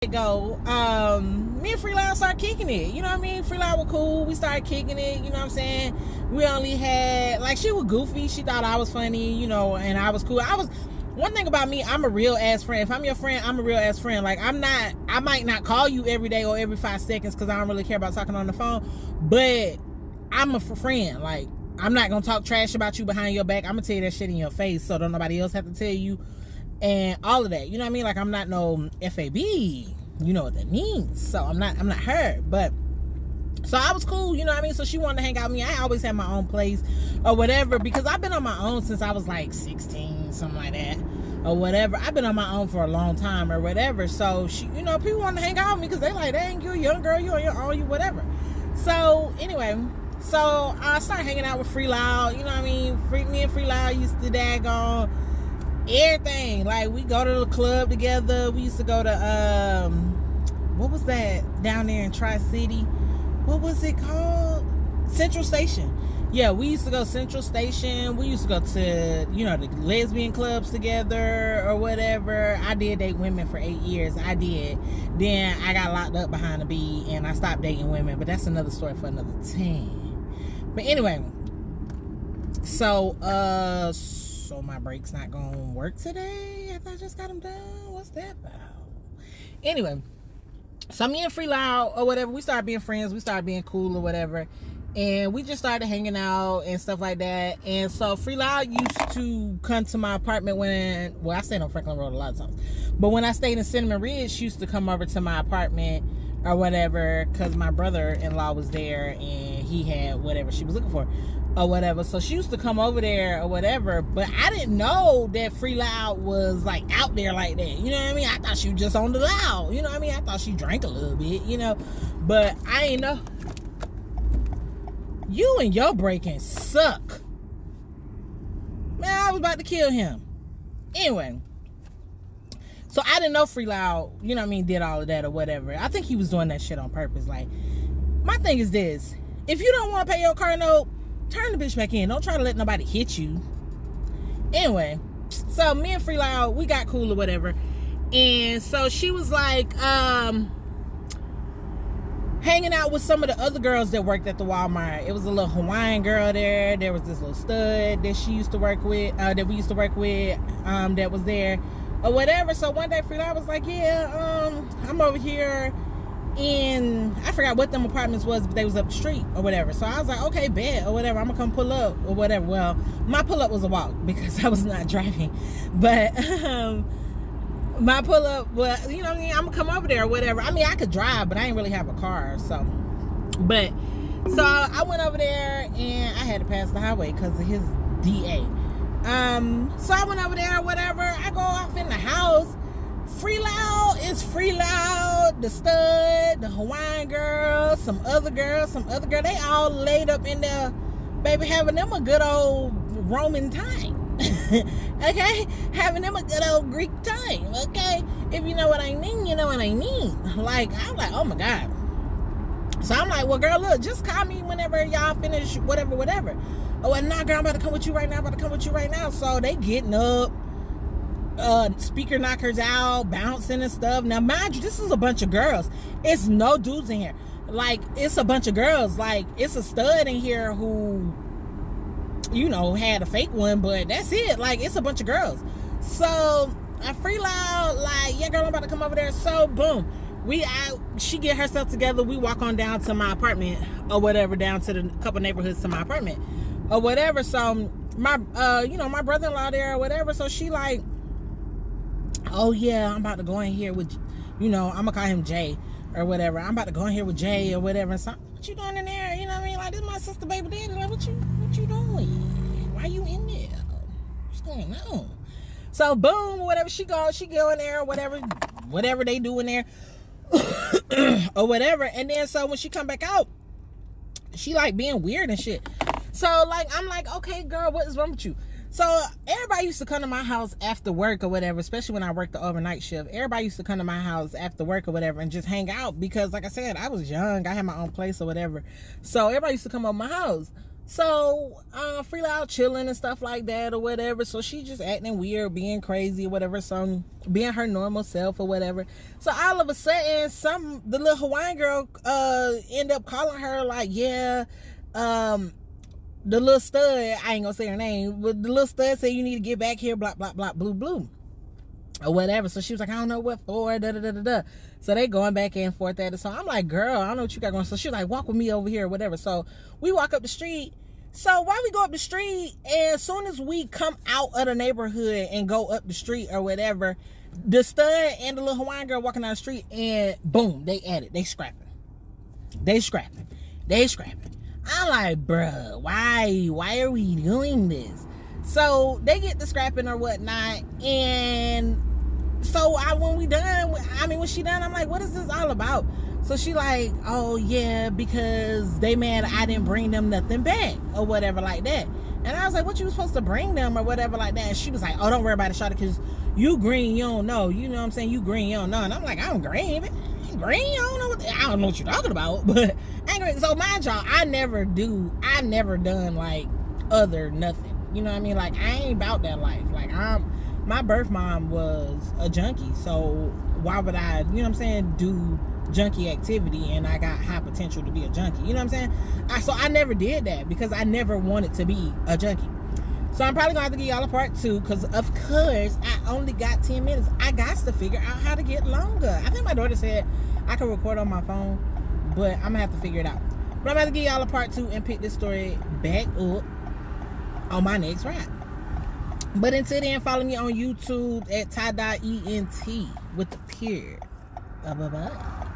Go, me and Freeline started kicking it, you know what I mean? Freeline was cool, we started kicking it, you know what I'm saying? We only had, like, she was goofy, she thought I was funny, you know, and I was cool. One thing about me, I'm a real ass friend. If I'm your friend, I'm a real ass friend. Like, I might not call you every day or every 5 seconds because I don't really care about talking on the phone, but I'm a friend. Like, I'm not gonna talk trash about you behind your back. I'm gonna tell you that shit in your face so don't nobody else have to tell you, and all of that, you know what I mean? Like, I'm not no FAB, you know what that means. So I'm not her, but so I was cool, you know what I mean? So she wanted to hang out with me. I always had my own place or whatever because I've been on my own since I was like 16, something like that, or whatever. I've been on my own for a long time or whatever. So she, you know, people want to hang out with me because they like, dang, you're a young girl, you on your own, you whatever. So anyway, so I started hanging out with Free Loud, you know what I mean? Me and Free Loud used to daggone everything. Like, we go to the club together. We used to go to what was that down there in Tri-City? What was it called? Central Station. Yeah, we used to go Central Station. We used to go to, you know, the lesbian clubs together or whatever. I did date women for 8 years. I did. Then I got locked up behind a bee and I stopped dating women, but that's another story for another time. But anyway, so my break's not gonna work today after I just got them done. What's that about? Anyway, so me and Free Loud or whatever, we started being friends, we started being cool or whatever, and we just started hanging out and stuff like that. And so Free Loud used to come to my apartment when, well, I stayed on Franklin Road a lot of times, but when I stayed in Cinnamon Ridge, she used to come over to my apartment or whatever because my brother-in-law was there and he had whatever she was looking for or whatever. So she used to come over there or whatever, but I didn't know that Free Loud was like out there like that, you know what I mean? I thought she was just on the loud, you know what I mean? I thought she drank a little bit, you know, but I ain't know. You and your breaking suck, man. I was about to kill him. Anyway, so I didn't know Free Loud, you know what I mean, did all of that or whatever. I think he was doing that shit on purpose. Like, my thing is this: if you don't want to pay your car note, turn the bitch back in. Don't try to let nobody hit you. Anyway, so me and Free Loud, we got cool or whatever. And so she was like hanging out with some of the other girls that worked at the Walmart. It was a little Hawaiian girl there. There was this little stud that she used to work with, that we used to work with, that was there or whatever. So one day Free Loud was like, yeah, I'm over here in, I forgot what them apartments was, but they was up the street or whatever. So I was like, okay, bet or whatever, I'm gonna come pull up or whatever. Well, my pull up was a walk because I was not driving, but my pull up was, you know what I mean, I'm gonna come over there or whatever. I mean, I could drive, but I didn't really have a car. So I went over there and I had to pass the highway because of his DA. So I went over there or whatever. I go off in the house. Free Loud is Free Loud, the stud, the Hawaiian girl, some other girl, they all laid up in there, baby, having them a good old Roman time. Okay, having them a good old Greek time. Okay, if you know what I mean, you know what I mean. Like, I'm like, oh my god. So I'm like, well, girl, look, just call me whenever y'all finish whatever. Oh, and nah, girl, I'm about to come with you right now. So they getting up, speaker knockers out, bouncing and stuff. Now, mind you, this is a bunch of girls. It's no dudes in here. Like, it's a bunch of girls. Like, it's a stud in here who, you know, had a fake one, but that's it. Like, it's a bunch of girls. So I Free Loud, like, yeah, girl, I'm about to come over there. So boom, she get herself together. We walk on down to my apartment or whatever, down to the couple neighborhoods to my apartment or whatever. So my you know, my brother-in-law there or whatever. So she like, oh yeah, I'm about to go in here with, you know, I'm gonna call him Jay or whatever. I'm about to go in here with Jay or whatever. So what you doing in there? You know what I mean? Like, this is my sister baby daddy. Like, what you doing? Why you in there? What's going on? So boom, whatever, she go in there or whatever they do in there or whatever. And then so when she come back out, she like being weird and shit. So like, I'm like, okay, girl, what is wrong with you? So everybody used to come to my house after work or whatever, especially when I worked the overnight shift. Everybody used to come to my house after work or whatever and just hang out because, like I said, I was young. I had my own place or whatever. So everybody used to come over my house. So Freela out chilling and stuff like that or whatever. So she just acting weird, being crazy or whatever, some being her normal self or whatever. So all of a sudden, the little Hawaiian girl end up calling her like, yeah, the little stud, I ain't gonna say her name, but the little stud said you need to get back here, blah blah blah, blue blue, or whatever. So she was like, I don't know what for, da da da da da. So they going back and forth at it. So I'm like, girl, I don't know what you got going. So she was like, walk with me over here or whatever. So we walk up the street. So while we go up the street, and as soon as we come out of the neighborhood and go up the street or whatever, the stud and the little Hawaiian girl walking down the street, and boom, they at it. They scrapping. I'm like, bruh, why are we doing this? So they get the scrapping or whatnot, and so when she done, I'm like, what is this all about? So she like, oh yeah, because they mad I didn't bring them nothing back or whatever like that. And I was like, what you was supposed to bring them or whatever like that? And she was like, oh, don't worry about it, shawty, because you green, you don't know. You know what I'm saying? You green, you don't know. And I'm like, I'm green, but green, I don't know what you're talking about, but I ain't green. So mind y'all, I never done like other nothing. You know what I mean? Like, I ain't about that life. Like, my birth mom was a junkie, so why would I, you know what I'm saying, do junkie activity, and I got high potential to be a junkie, you know what I'm saying? So I never did that because I never wanted to be a junkie. So I'm probably gonna have to give y'all a part 2, because of course I only got 10 minutes. I got to figure out how to get longer. I think my daughter said I can record on my phone, but I'm gonna have to figure it out. But I'm gonna have to give y'all a part 2 and pick this story back up on my next rap. But until then, follow me on YouTube at Ty.ent with the period. Bye bye.